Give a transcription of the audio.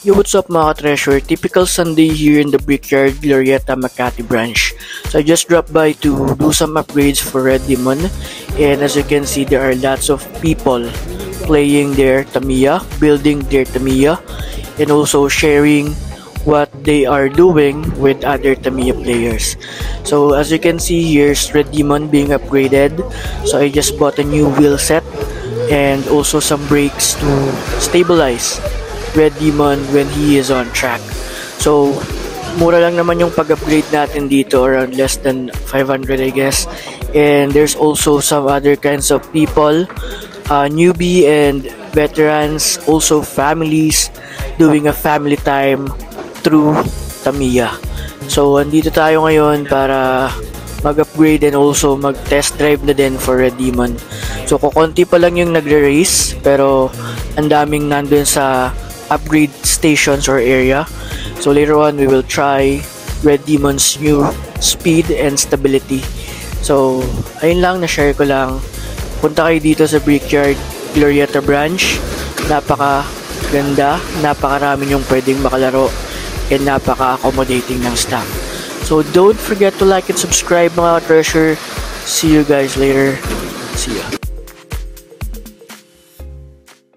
Yo, what's up mga treasure? Typical Sunday here in the Brickyard Glorieta Makati branch. So I just dropped by to do some upgrades for Red Demon, and as you can see, there are lots of people playing their Tamiya, building their Tamiya, and also sharing what they are doing with other Tamiya players. So as you can see, here's Red Demon being upgraded. So I just bought a new wheel set and also some brakes to stabilize Red Demon when he is on track. So, mura lang naman yung pag-upgrade natin dito, around less than 500 I guess. And there's also some other kinds of people, newbie and veterans, also families, doing a family time through Tamiya. So, andito tayo ngayon para mag-upgrade and also mag-test drive na din for Red Demon. So, kukunti pa lang yung nagre-race, pero ang daming nandun sa upgrade stations or area. So later on, we will try Red Demon's new speed and stability. So, ayun lang, na-share ko lang. Punta kayo dito sa Brickyard Glorieta branch. Napaka ganda, napakarami yung pwedeng makalaro, and napaka-accommodating ng staff. So don't forget to like and subscribe mga treasure. See you guys later. See ya.